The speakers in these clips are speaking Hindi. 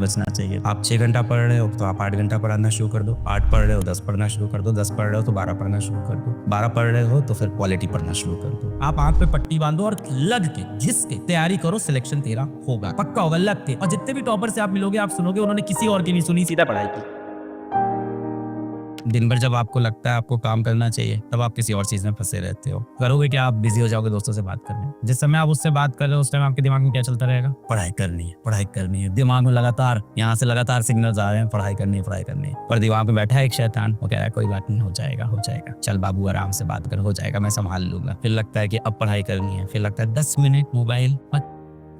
बचना चाहिए। आप 6 घंटा पढ़ रहे हो तो आप 8 घंटा पढ़ना शुरू कर दो, 8 पढ़ रहे हो 10 पढ़ना शुरू कर दो, 10 पढ़ रहे हो तो 12 पढ़ना शुरू कर दो, 12 पढ़ रहे हो तो फिर क्वालिटी पढ़ना शुरू कर दो। आप आंख पे पट्टी बांधो और लग के घिस के तैयारी करो, सिलेक्शन तेरा होगा, पक्का होगा, लग के। और जितने भी टॉपर से आप मिलोगे आप सुनोगे उन्होंने किसी और की नहीं सुनी, सीधा पढ़ाई की। दिन भर जब आपको लगता है आपको काम करना चाहिए तब आप किसी और चीज में फंसे रहते हो। करोगे क्या, आप बिजी हो जाओगे दोस्तों से बात करने। जिस समय आप उससे बात कर रहे हो उस टाइम आपके दिमाग में क्या चलता रहेगा? पढ़ाई करनी है, पढ़ाई करनी है। दिमाग में लगातार यहाँ से लगातार सिग्नल्स आ रहे हैं, पढ़ाई करनी है, पढ़ाई करनी है। पर दिमाग में बैठा है एक शैतान, वो कह रहा है कोई बात नहीं, हो जाएगा, हो जाएगा, चल बाबू आराम से बात कर, हो जाएगा, मैं संभाल लूंगा। फिर लगता है कि अब पढ़ाई करनी है, फिर लगता है 10 मिनट मोबाइल,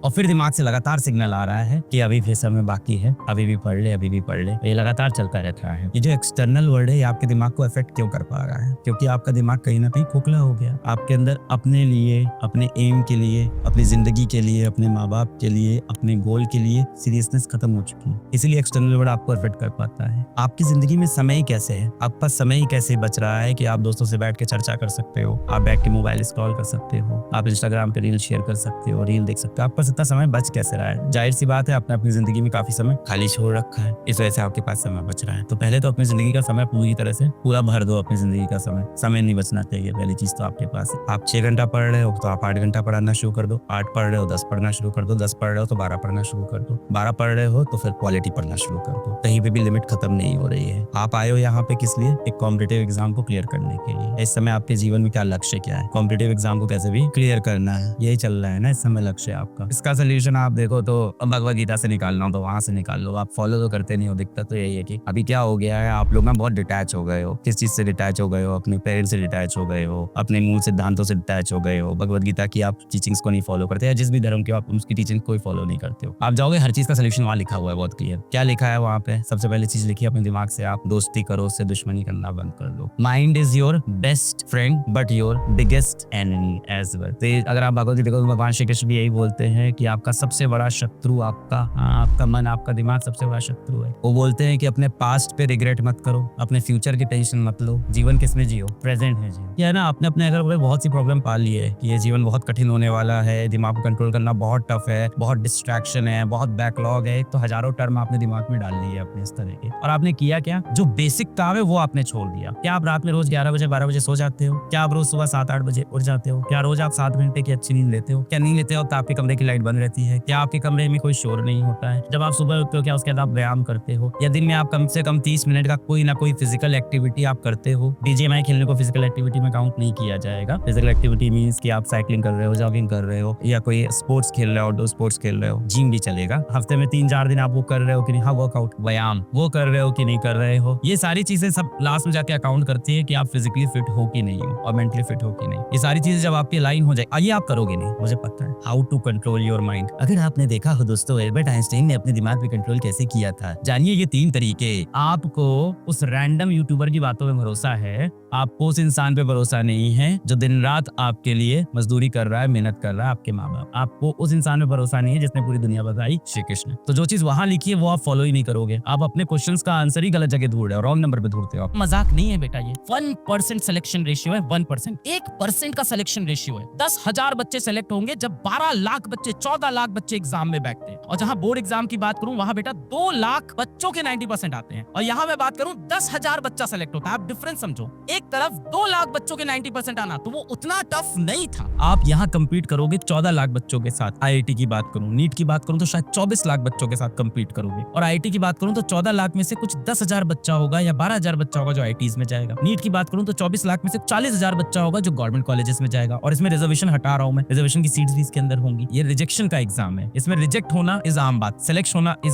और फिर दिमाग से लगातार सिग्नल आ रहा है कि अभी भी समय बाकी है, अभी भी पढ़ ले, अभी भी पढ़ ले। ये लगातार चलता रहता है। ये जो एक्सटर्नल वर्ल्ड है ये आपके दिमाग को अफेक्ट क्यों कर पा रहा है? क्योंकि आपका दिमाग कहीं ना कहीं खोखला हो गया। आपके अंदर अपने लिए, अपने एम के लिए, अपनी जिंदगी के लिए, अपने माँ बाप के लिए, अपने गोल के लिए सीरियसनेस खत्म हो चुकी है। इसीलिए एक्सटर्नल वर्ल्ड आपको अफेक्ट कर पाता है। आपकी जिंदगी में समय ही कैसे है? आपके पास समय ही कैसे बच रहा है कि आप दोस्तों से बैठ के चर्चा कर सकते हो, आप बैठ के मोबाइल स्क्रॉल कर सकते हो, आप इंस्टाग्राम पे रील शेयर कर सकते हो, रील देख सकते हो। आपके पास इतना समय बच कैसे रहा है? जाहिर सी बात है आपने अपनी जिंदगी में काफी समय खाली छोड़ रखा है, इस वजह से आपके पास समय बच रहा है। तो पहले तो अपनी जिंदगी का समय पूरी तरह से पूरा भर दो। अपनी जिंदगी का समय नहीं बचना चाहिए। पहली चीज तो आपके पास है। आप 6 घंटा पढ़ रहे हो तो आप 8 घंटा पढ़ना शुरू कर दो, 8 पढ़ रहे हो 10 पढ़ना शुरू कर दो, 10 पढ़ रहे हो तो 12 पढ़ना शुरू कर दो, 12 पढ़ रहे हो तो फिर क्वालिटी पढ़ना शुरू कर दो। कहीं पे भी लिमिट खत्म नहीं हो रही है। आप आए हो यहाँ पे किस लिए? एक कॉम्पिटिटिव एग्जाम को क्लियर करने के लिए। इस समय आपके जीवन में क्या लक्ष्य क्या है? कॉम्पिटिटिव एग्जाम को कैसे भी क्लियर करना है, यही चल रहा है ना इस समय लक्ष्य आपका। इसका सोल्यूशन आप देखो तो भगवद गीता से निकालना हो तो वहां से निकाल लो। आप फॉलो तो करते नहीं हो। दिक्कत तो यही है कि अभी क्या हो गया है, आप लोग ना बहुत डिटैच हो गए हो। किस चीज से डिटैच हो गए हो? अपने पेरेंट्स से डिटैच हो गए हो, अपने मूल सिद्धांतों से डिटैच हो गए हो। भगवद गीता की आप टीचिंग्स को नहीं फॉलो करते, या जिस भी धर्म के आप उसकी टीचिंग कोई फॉलो नहीं करते हो। आप जाओगे, हर चीज का सोल्यूशन वहां लिखा हुआ है, बहुत क्लियर। क्या लिखा है वहां पे? सबसे पहले चीज लिखी है अपने दिमाग से आप दोस्ती करो, उससे दुश्मनी करना बंद कर दो। Mind is your best friend but your biggest enemy as well. अगर आप भगवद गीता देखो, भगवान श्री कृष्ण भी यही बोलते हैं कि आपका सबसे बड़ा शत्रु आपका मन, आपका दिमाग सबसे बड़ा शत्रु है। वो बोलते हैं कि अपने पास्ट पे रिग्रेट मत करो, अपने फ्यूचर की टेंशन मत लो, जीवन किसमें जियो? प्रेजेंट में जियो। क्या है ना, आपने अपने अगर बहुत सी प्रॉब्लम पाल ली है कि ये जीवन बहुत कठिन होने वाला है, दिमाग को कंट्रोल करना बहुत टफ है, बहुत डिस्ट्रैक्शन है, बहुत बैकलॉग है, तो हजारों टर्म आपने दिमाग में डाल ली है अपने इस तरह के। और आपने किया क्या? जो बेसिक काम है वो आपने छोड़ दिया। क्या आप रात में रोज 11 बजे 12 बजे सो जाते हो? क्या आप रोज सुबह 7-8 बजे उठ जाते हो? क्या रोज आप 7 घंटे की अच्छी नींद लेते हो? क्या नींद लेते हो तो आपके कमरे की लाइट बंद रहती है? क्या आपके कमरे में कोई शोर नहीं होता है? जब आप सुबह उठते हो क्या उसके बाद आप व्यायाम करते हो? या दिन में आप कम से कम 30 मिनट का कोई ना कोई फिजिकल एक्टिविटी आप करते हो? बीजीएमआई खेलने को फिजिकल एक्टिविटी में काउंट नहीं किया जाएगा। फिजिकल एक्टिविटी मींस कि आप साइकिलिंग कर रहे हो, जॉगिंग कर रहे हो, या कोई स्पोर्ट्स खेल रहे हो, आउटडोर स्पोर्ट्स खेल रहे हो, जिम भी चलेगा। हफ्ते में 3-4 दिन आप वो कर रहे हो कि नहीं? हाँ, वर्कआउट, व्यायाम वो कर रहे हो कि नहीं कर रहे हो? ये सारी चीजें सब लास्ट में जाके अकाउंट करती है कि आप फिजिकली फिट हो कि नहीं हो और मेंटली फिट हो कि नहीं। ये सारी चीजें जब आपकी लाइन हो जाए, ये आप करोगे नहीं, मुझे पता है। How to control your mind. अगर आपने देखा हो दोस्तों, एल्बर्ट आइंस्टाइन ने अपने दिमाग पे कंट्रोल कैसे किया था, जानिए ये 3 तरीके। आपको उस रैंडम यूट्यूबर की बातों में भरोसा है, आपको उस इंसान पे भरोसा नहीं है जो दिन रात आपके लिए मजदूरी कर रहा है, मेहनत कर रहा है, आपके माँ बाप। आपको उस इंसान पे भरोसा नहीं है जिसने पूरी दुनिया बताई, श्री कृष्ण। तो जो चीज वहां लिखी है वो आप फॉलो ही नहीं करोगे। आप अपने क्वेश्चंस का आंसर ही गलत जगह ढूंढ रहे हो, रॉन्ग नंबर पे ढूंढते हो। मजाक नहीं है बेटा, ये 1% सिलेक्शन रेशियो है। 1%, 1% का सिलेक्शन रेशियो है। 10,000 बच्चे सेलेक्ट होंगे जब 12 लाख बच्चे, 14 लाख बच्चे एग्जाम में बैठते हैं। और जहां बोर्ड एग्जाम की बात करूं वहां बेटा 2 लाख बच्चों के 90% आते हैं, और यहाँ मैं बात करूं 10,000 बच्चा सेलेक्ट होता है। आप डिफरेंस समझो, एक तरफ 2 लाख बच्चों के 90% आना, तो वो उतना टफ नहीं था। आप यहाँ कंपीट करोगे 14 लाख बच्चों के साथ। आईआईटी की बात करूं, नीट की बात करूं तो शायद 24 लाख बच्चों के साथ कंपीट करोगे। और आईआईटी की बात करूं तो 14 लाख में से कुछ 10,000 बच्चा होगा या 12,000 बच्चा होगा जो आईआईटीज में जाएगा। नीट की बात करूं तो 24 लाख में से 40,000 बच्चा होगा जो गवर्नमेंट कॉलेजेस में जाएगा। और इसमें रिजर्वेशन हटा रहा हूं मैं, रिजर्वेशन की सीट्स भी इसके अंदर होंगी। ये रिजेक्शन का एग्जाम है, इसमें रिजेक्ट होना इज आम बात, सिलेक्ट होना इज